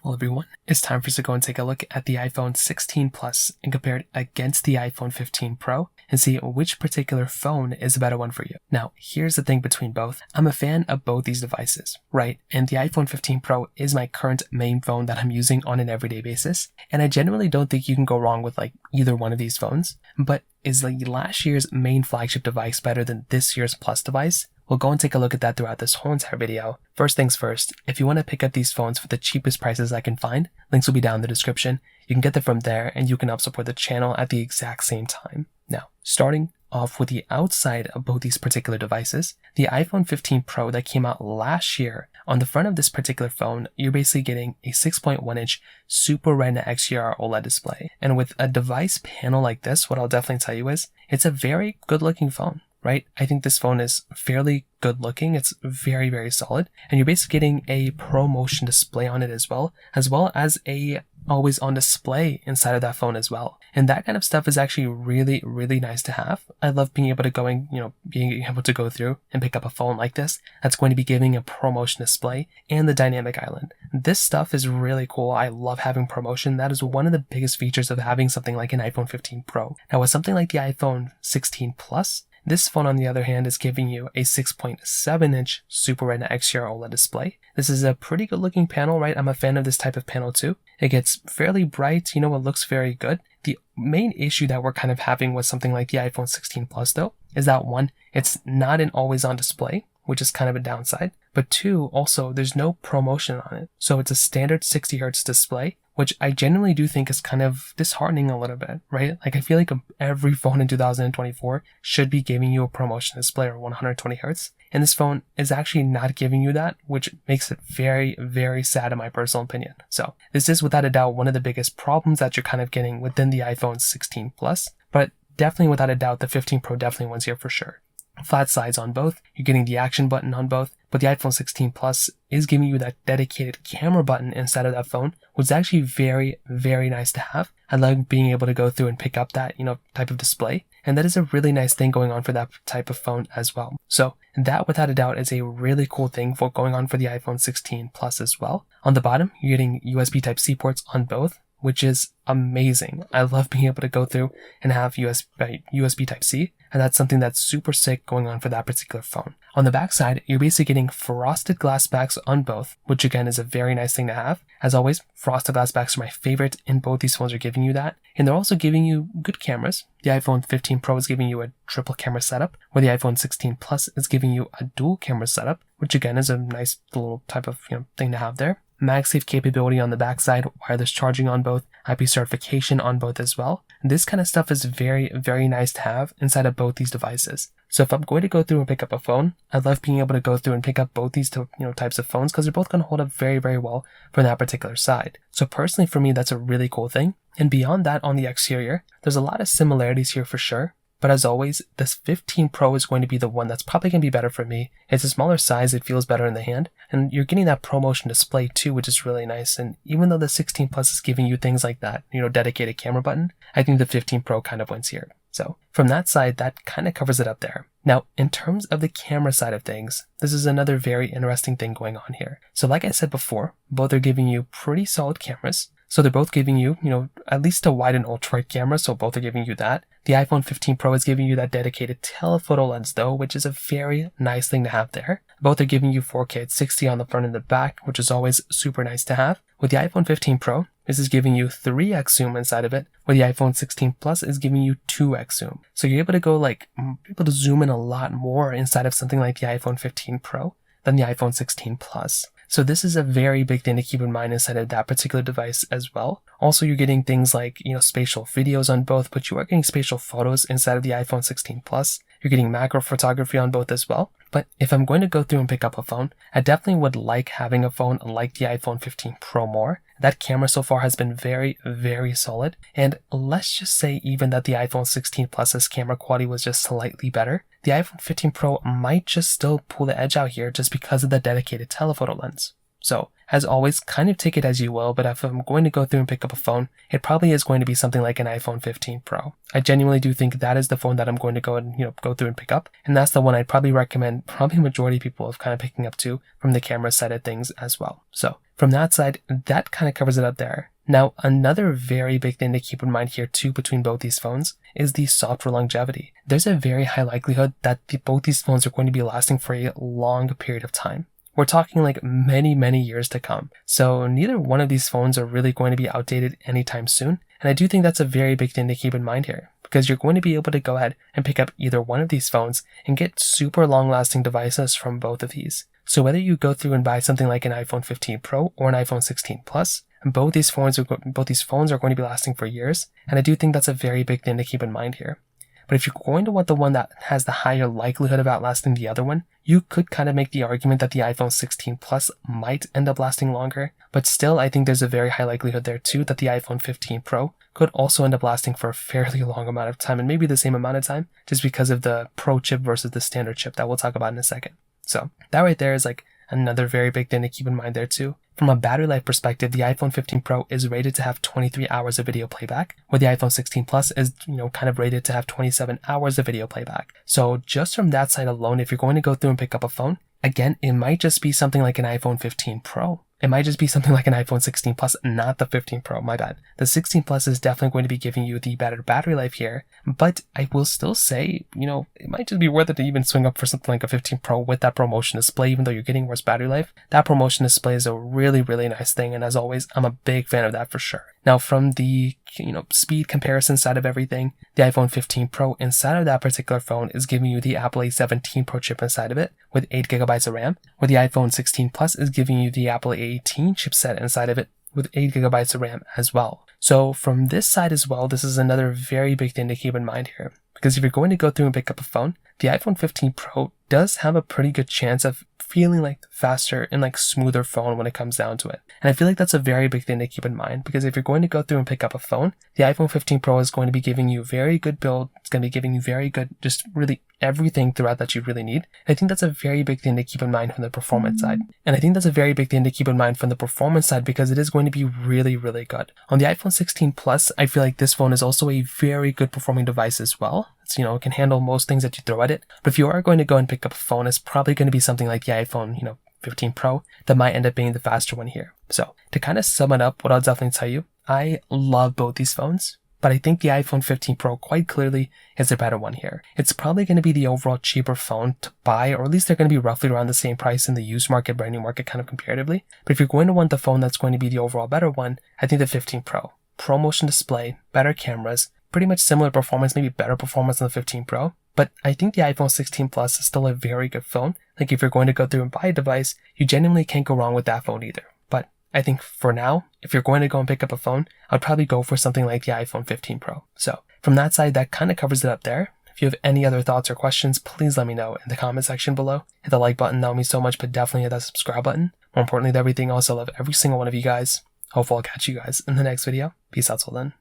Well, everyone, it's time for us to go and take a look at the iPhone 16 Plus and compare it against the iPhone 15 Pro and see which particular phone is a better one for you. Now, here's the thing between both. I'm a fan of both these devices, right? And the iPhone 15 Pro is my current main phone that I'm using on an everyday basis. And I genuinely don't think you can go wrong with either one of these phones. But is the last year's main flagship device better than this year's Plus device? We'll go and take a look at that throughout this whole entire video. First things first, if you want to pick up these phones for the cheapest prices I can find, links will be down in the description. You can get them from there and you can help support the channel at the exact same time. Now, starting off with the outside of both these particular devices, the iPhone 15 Pro that came out last year, on the front of this particular phone, you're basically getting a 6.1-inch Super Retina XDR OLED display. And with a device panel like this, what I'll definitely tell you is, it's a very good looking phone. Right? I think this phone is fairly good looking. It's very, very solid. And you're basically getting a ProMotion display on it as well as a always on display inside of that phone as well. And that kind of stuff is actually really, really nice to have. I love being able to being able to go through and pick up a phone like this that's going to be giving a ProMotion display and the dynamic island. This stuff is really cool. I love having ProMotion. That is one of the biggest features of having something like an iPhone 15 Pro. Now with something like the iPhone 16 Plus, this phone, on the other hand, is giving you a 6.7-inch Super Retina XDR OLED display. This is a pretty good looking panel, right? I'm a fan of this type of panel too. It gets fairly bright, it looks very good. The main issue that we're kind of having with something like the iPhone 16 Plus though, is that one, it's not an always on display, which is kind of a downside. But two, also, there's no ProMotion on it. So it's a standard 60 Hz display, which I genuinely do think is kind of disheartening a little bit, right? I feel like every phone in 2024 should be giving you a ProMotion display or 120 Hz. And this phone is actually not giving you that, which makes it very, very sad in my personal opinion. So this is without a doubt one of the biggest problems that you're kind of getting within the iPhone 16 Plus, but definitely without a doubt, the 15 Pro definitely wins here for sure. Flat sides on both, you're getting the action button on both, but the iPhone 16 Plus is giving you that dedicated camera button inside of that phone, which is actually very, very nice to have. I like being able to go through and pick up that, type of display. And that is a really nice thing going on for that type of phone as well. So that without a doubt is a really cool thing for going on for the iPhone 16 Plus as well. On the bottom, you're getting USB Type-C ports on both, which is amazing. I love being able to go through and have USB Type-C, and that's something that's super sick going on for that particular phone. On the back side, you're basically getting frosted glass backs on both, which again is a very nice thing to have. As always, frosted glass backs are my favorite, and both these phones are giving you that. And they're also giving you good cameras. The iPhone 15 Pro is giving you a triple camera setup, where the iPhone 16 Plus is giving you a dual camera setup, which again is a nice little type of thing to have there. MagSafe capability on the backside, wireless charging on both, IP certification on both as well. This kind of stuff is very, very nice to have inside of both these devices. So if I'm going to go through and pick up a phone, I love being able to go through and pick up both these types of phones because they're both going to hold up very, very well for that particular side. So personally for me, that's a really cool thing. And beyond that, on the exterior, there's a lot of similarities here for sure. But as always, this 15 Pro is going to be the one that's probably going to be better for me. It's a smaller size, it feels better in the hand, and you're getting that ProMotion display too, which is really nice. And even though the 16 Plus is giving you things like that, dedicated camera button, I think the 15 Pro kind of wins here. So from that side, that kind of covers it up there. Now, in terms of the camera side of things, this is another very interesting thing going on here. So like I said before, both are giving you pretty solid cameras. So they're both giving you, at least a wide and ultra wide camera, so both are giving you that. The iPhone 15 Pro is giving you that dedicated telephoto lens though, which is a very nice thing to have there. Both are giving you 4K at 60 on the front and the back, which is always super nice to have. With the iPhone 15 Pro, this is giving you 3x zoom inside of it, where the iPhone 16 Plus is giving you 2x zoom. So you're able to go able to zoom in a lot more inside of something like the iPhone 15 Pro than the iPhone 16 Plus. So this is a very big thing to keep in mind inside of that particular device as well. Also, you're getting things like, spatial videos on both, but you are getting spatial photos inside of the iPhone 16 Plus. You're getting macro photography on both as well. But if I'm going to go through and pick up a phone, I definitely would like having a phone like the iPhone 15 Pro more. That camera so far has been very, very solid. And let's just say even that the iPhone 16 Plus's camera quality was just slightly better, the iPhone 15 Pro might just still pull the edge out here just because of the dedicated telephoto lens. So as always, kind of take it as you will, but if I'm going to go through and pick up a phone, it probably is going to be something like an iPhone 15 Pro. I genuinely do think that is the phone that I'm going to go and, go through and pick up. And that's the one I'd probably recommend probably majority of people of kind of picking up too from the camera side of things as well. So from that side, that kind of covers it up there. Now, another very big thing to keep in mind here too between both these phones is the software longevity. There's a very high likelihood that both these phones are going to be lasting for a long period of time. We're talking like many, many years to come. So neither one of these phones are really going to be outdated anytime soon. And I do think that's a very big thing to keep in mind here, because you're going to be able to go ahead and pick up either one of these phones and get super long lasting devices from both of these. So whether you go through and buy something like an iPhone 15 Pro or an iPhone 16 Plus, both these phones are going to be lasting for years. And I do think that's a very big thing to keep in mind here. But if you're going to want the one that has the higher likelihood of outlasting the other one, you could kind of make the argument that the iPhone 16 Plus might end up lasting longer. But still, I think there's a very high likelihood there too that the iPhone 15 Pro could also end up lasting for a fairly long amount of time, and maybe the same amount of time, just because of the Pro chip versus the standard chip that we'll talk about in a second. So that right there is like another very big thing to keep in mind there too. From a battery life perspective, the iPhone 15 Pro is rated to have 23 hours of video playback, where the iPhone 16 Plus is, kind of rated to have 27 hours of video playback. So just from that side alone, if you're going to go through and pick up a phone, again, it might just be something like an iPhone 15 Pro. It might just be something like an iPhone 16 Plus, not the 15 Pro, my bad. The 16 Plus is definitely going to be giving you the better battery life here, but I will still say, it might just be worth it to even swing up for something like a 15 Pro with that ProMotion display, even though you're getting worse battery life. That ProMotion display is a really, really nice thing, and as always, I'm a big fan of that for sure. Now, from the speed comparison side of everything, the iPhone 15 Pro inside of that particular phone is giving you the Apple A17 Pro chip inside of it with 8GB of RAM, where the iPhone 16 Plus is giving you the Apple A18 chipset inside of it with 8GB of RAM as well. So from this side as well, this is another very big thing to keep in mind here, because if you're going to go through and pick up a phone, the iPhone 15 Pro does have a pretty good chance of feeling like faster and like smoother phone when it comes down to it. And I feel like that's a very big thing to keep in mind, because if you're going to go through and pick up a phone, the iPhone 15 Pro is going to be giving you very good build. It's going to be giving you very good, just really everything throughout that you really need. And I think that's a very big thing to keep in mind from the performance side. And I think that's a very big thing to keep in mind from the performance side, because it is going to be really, really good. On the iPhone 16 Plus, I feel like this phone is also a very good performing device as well. It's, it can handle most things that you throw at it. But if you are going to go and pick up a phone, it's probably going to be something like the iPhone, 15 Pro that might end up being the faster one here. So to kind of sum it up, what I'll definitely tell you, I love both these phones, but I think the iPhone 15 Pro quite clearly is the better one here. It's probably going to be the overall cheaper phone to buy, or at least they're going to be roughly around the same price in the used market, brand new market kind of comparatively. But if you're going to want the phone that's going to be the overall better one, I think the 15 Pro. ProMotion display, better cameras, pretty much similar performance, maybe better performance than the 15 Pro. But I think the iPhone 16 Plus is still a very good phone. Like if you're going to go through and buy a device, you genuinely can't go wrong with that phone either. But I think for now, if you're going to go and pick up a phone, I'd probably go for something like the iPhone 15 Pro. So from that side, that kind of covers it up there. If you have any other thoughts or questions, please let me know in the comment section below. Hit the like button, that would mean so much, but definitely hit that subscribe button. More importantly than everything else, I love every single one of you guys. Hopefully I'll catch you guys in the next video. Peace out till then.